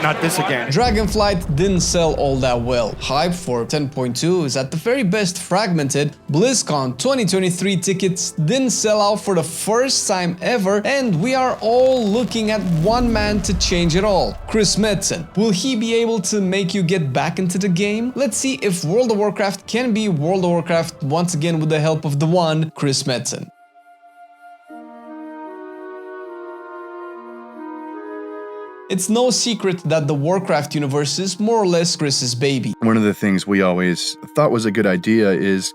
not this again. Dragonflight didn't sell all that well. Hype for 10.2 is at the very best fragmented. BlizzCon 2023 tickets didn't sell out for the first time ever, and we are all looking at one man to change it all. Chris Metzen. Will he be able to make you get back into the game? Let's see if World of Warcraft can be World of Warcraft once again with the help of the one, Chris Metzen. It's no secret that the Warcraft universe is more or less Chris's baby. One of the things we always thought was a good idea is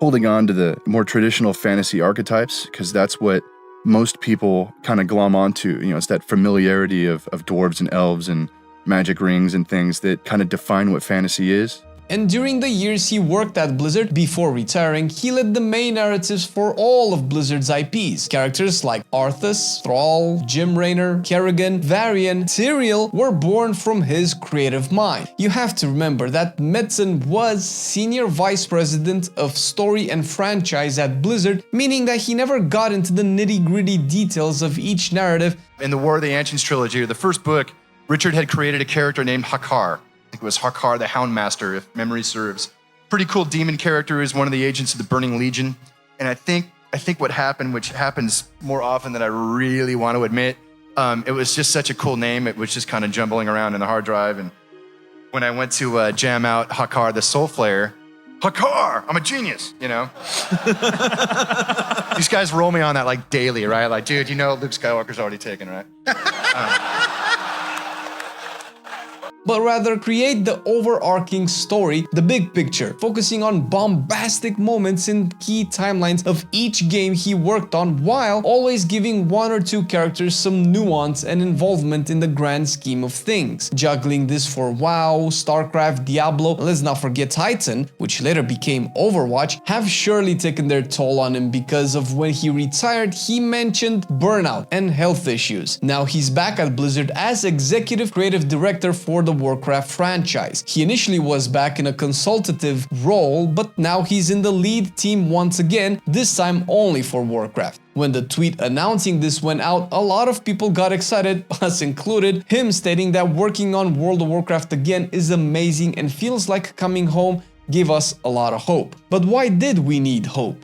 holding on to the more traditional fantasy archetypes, because that's what most people kind of glom onto. You know, it's that familiarity of dwarves and elves and magic rings and things that kind of define what fantasy is. And during the years he worked at Blizzard before retiring, he led the main narratives for all of Blizzard's IPs. Characters like Arthas, Thrall, Jim Raynor, Kerrigan, Varian, Tyrael were born from his creative mind. You have to remember that Metzen was Senior Vice President of Story and Franchise at Blizzard, meaning that he never got into the nitty-gritty details of each narrative. In the War of the Ancients trilogy, the first book, Richard had created a character named Hakar. I think it was Hakar the Houndmaster, if memory serves. Pretty cool demon character, who's one of the agents of the Burning Legion. And I think what happened, which happens more often than I really want to admit, it was just such a cool name. It was just kind of jumbling around in the hard drive. And when I went to jam out Hakar the Soul Flayer, Hakar, I'm a genius, you know? These guys roll me on that like daily, right? Like, dude, you know Luke Skywalker's already taken, right? But rather create the overarching story, the big picture, focusing on bombastic moments in key timelines of each game he worked on, while always giving one or two characters some nuance and involvement in the grand scheme of things. Juggling this for WoW, StarCraft, Diablo, and let's not forget Titan, which later became Overwatch, have surely taken their toll on him because of when he retired, he mentioned burnout and health issues. Now he's back at Blizzard as Executive Creative Director for the Warcraft franchise. He initially was back in a consultative role, but now he's in the lead team once again, this time only for Warcraft. When the tweet announcing this went out, a lot of people got excited, us included, him stating that working on World of Warcraft again is amazing and feels like coming home gave us a lot of hope. But why did we need hope?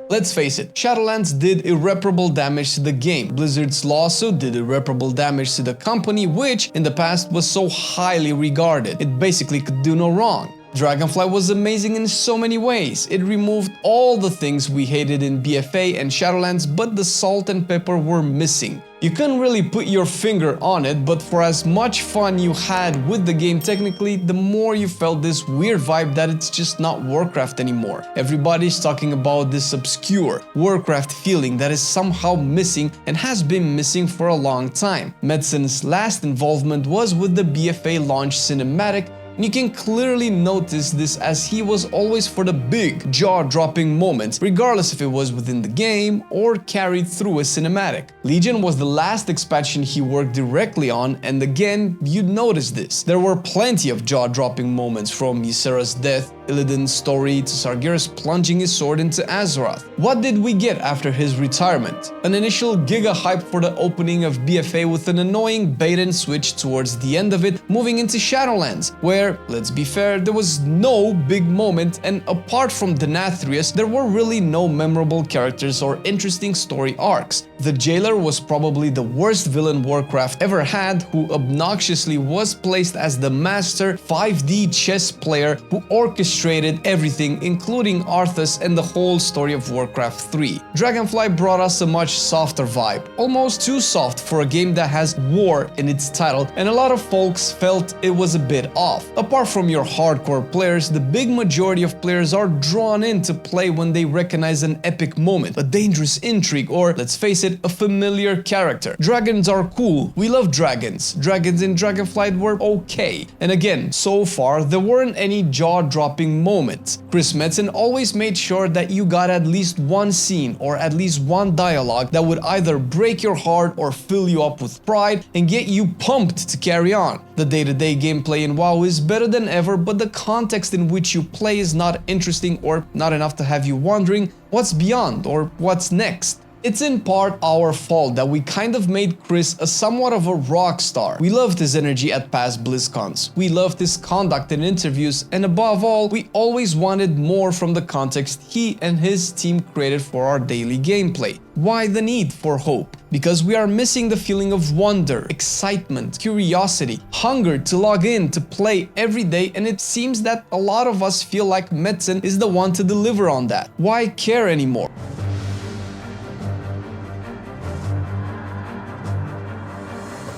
Let's face it, Shadowlands did irreparable damage to the game. Blizzard's lawsuit did irreparable damage to the company, which in the past was so highly regarded. It basically could do no wrong. Dragonflight was amazing in so many ways. It removed all the things we hated in BFA and Shadowlands, but the salt and pepper were missing. You couldn't really put your finger on it, but for as much fun you had with the game technically, the more you felt this weird vibe that it's just not Warcraft anymore. Everybody's talking about this obscure Warcraft feeling that is somehow missing and has been missing for a long time. Metzen's last involvement was with the BFA launch cinematic, and you can clearly notice this as he was always for the big, jaw-dropping moments, regardless if it was within the game or carried through a cinematic. Legion was the last expansion he worked directly on, and again, you'd notice this. There were plenty of jaw-dropping moments, from Ysera's death, Illidan's story, to Sargeras plunging his sword into Azeroth. What did we get after his retirement? An initial giga hype for the opening of BFA with an annoying bait and switch towards the end of it, moving into Shadowlands, where, let's be fair, there was no big moment, and apart from Denathrius, there were really no memorable characters or interesting story arcs. The Jailer was probably the worst villain Warcraft ever had, who obnoxiously was placed as the master 5D chess player who orchestrated everything, including Arthas and the whole story of Warcraft 3. Dragonflight brought us a much softer vibe, almost too soft for a game that has war in its title, and a lot of folks felt it was a bit off. Apart from your hardcore players, the big majority of players are drawn in to play when they recognize an epic moment, a dangerous intrigue, or, let's face it, a familiar character. Dragons are cool, we love dragons. Dragons in Dragonflight were okay. And again, so far, there weren't any jaw-dropping moments. Chris Metzen always made sure that you got at least one scene or at least one dialogue that would either break your heart or fill you up with pride and get you pumped to carry on. The day-to-day gameplay in WoW is better than ever, but the context in which you play is not interesting or not enough to have you wondering what's beyond or what's next. It's in part our fault that we kind of made Chris a somewhat of a rock star. We loved his energy at past BlizzCons, we loved his conduct in interviews, and above all, we always wanted more from the context he and his team created for our daily gameplay. Why the need for hope? Because we are missing the feeling of wonder, excitement, curiosity, hunger to log in, to play every day, and it seems that a lot of us feel like Metzen is the one to deliver on that. Why care anymore?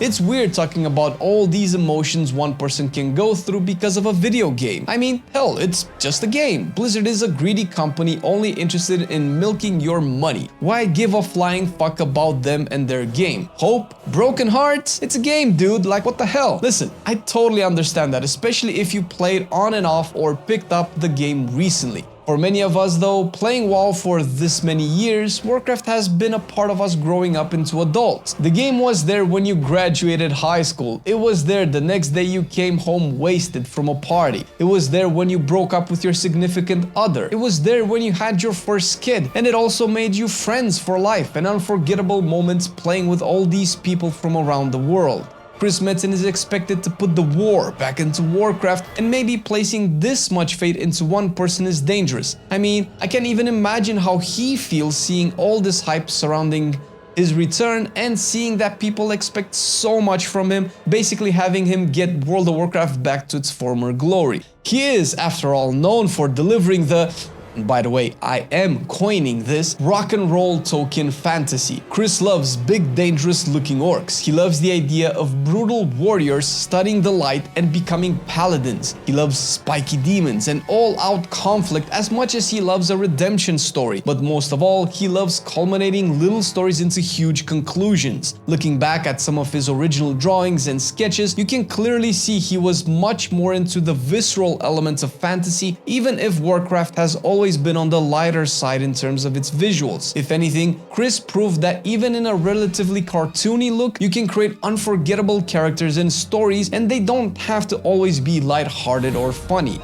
It's weird talking about all these emotions one person can go through because of a video game. I mean, hell, it's just a game. Blizzard is a greedy company only interested in milking your money. Why give a flying fuck about them and their game? Hope? Broken hearts? It's a game, dude, like what the hell? Listen, I totally understand that, especially if you played on and off or picked up the game recently. For many of us though, playing WoW for this many years, Warcraft has been a part of us growing up into adults. The game was there when you graduated high school, it was there the next day you came home wasted from a party, it was there when you broke up with your significant other, it was there when you had your first kid, and it also made you friends for life and unforgettable moments playing with all these people from around the world. Chris Metzen is expected to put the war back into Warcraft, and maybe placing this much fate into one person is dangerous. I mean, I can't even imagine how he feels seeing all this hype surrounding his return and seeing that people expect so much from him, basically having him get World of Warcraft back to its former glory. He is, after all, known for delivering the... By the way, I am coining this rock and roll token fantasy. Chris loves big, dangerous looking orcs. He loves the idea of brutal warriors studying the light and becoming paladins. He loves spiky demons and all-out conflict as much as he loves a redemption story. But most of all, he loves culminating little stories into huge conclusions. Looking back at some of his original drawings and sketches, you can clearly see he was much more into the visceral elements of fantasy, even if Warcraft has always been on the lighter side in terms of its visuals. If anything, Chris proved that even in a relatively cartoony look, you can create unforgettable characters and stories, and they don't have to always be lighthearted or funny.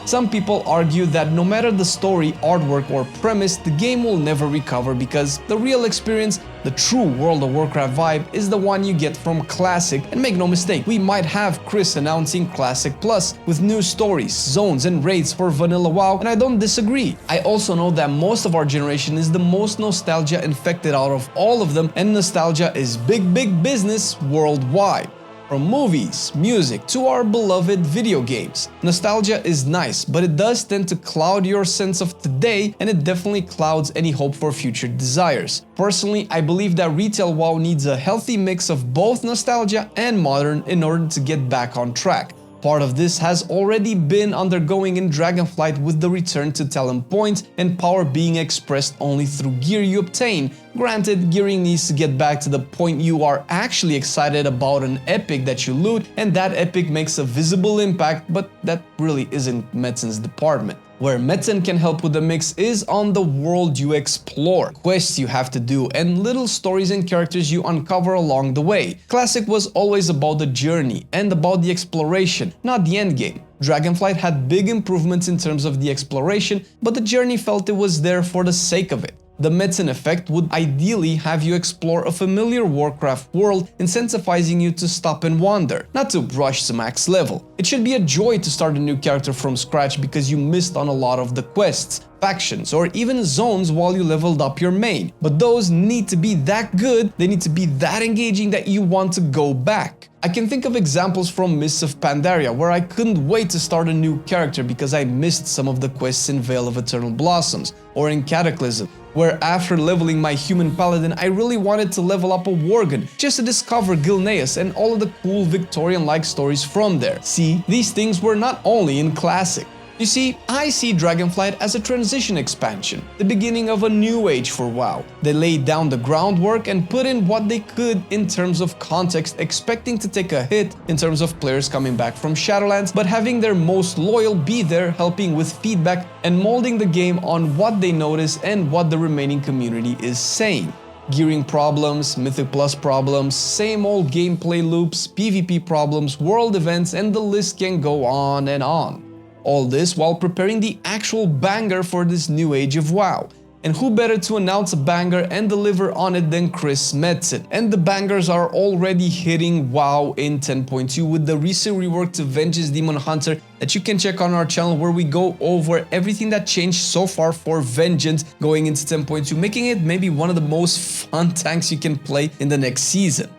Some people argue that no matter the story, artwork, or premise, the game will never recover because the real experience, the true World of Warcraft vibe, is the one you get from Classic. And make no mistake, we might have Chris announcing Classic Plus with new stories, zones, and raids for Vanilla WoW, and I don't disagree. I also know that most of our generation is the most nostalgia infected out of all of them, and nostalgia is big, big business worldwide. From movies, music, to our beloved video games. Nostalgia is nice, but it does tend to cloud your sense of today, and it definitely clouds any hope for future desires. Personally, I believe that retail WoW needs a healthy mix of both nostalgia and modern in order to get back on track. Part of this has already been undergoing in Dragonflight with the return to talent points and power being expressed only through gear you obtain. Granted, gearing needs to get back to the point you are actually excited about an epic that you loot, and that epic makes a visible impact, but that really isn't Metzen's department. Where Metzen can help with the mix is on the world you explore, quests you have to do, and little stories and characters you uncover along the way. Classic was always about the journey and about the exploration, not the endgame. Dragonflight had big improvements in terms of the exploration, but the journey felt it was there for the sake of it. The Metzen Effect would ideally have you explore a familiar Warcraft world, incentivizing you to stop and wander, not to rush to max level. It should be a joy to start a new character from scratch because you missed on a lot of the quests, factions, or even zones while you leveled up your main. But those need to be that good, they need to be that engaging that you want to go back. I can think of examples from Mists of Pandaria where I couldn't wait to start a new character because I missed some of the quests in Veil of Eternal Blossoms, or in Cataclysm, where after leveling my human paladin I really wanted to level up a worgen just to discover Gilneas and all of the cool Victorian-like stories from there. See, these things were not only in Classic. You see, I see Dragonflight as a transition expansion, the beginning of a new age for WoW. They laid down the groundwork and put in what they could in terms of context, expecting to take a hit in terms of players coming back from Shadowlands, but having their most loyal be there helping with feedback and molding the game on what they notice and what the remaining community is saying. Gearing problems, Mythic Plus problems, same old gameplay loops, PvP problems, world events, and the list can go on and on. All this while preparing the actual banger for this new age of WoW. And who better to announce a banger and deliver on it than Chris Metzen? And the bangers are already hitting WoW in 10.2 with the recent reworked Vengeance Demon Hunter that you can check on our channel, where we go over everything that changed so far for Vengeance going into 10.2, making it maybe one of the most fun tanks you can play in the next season.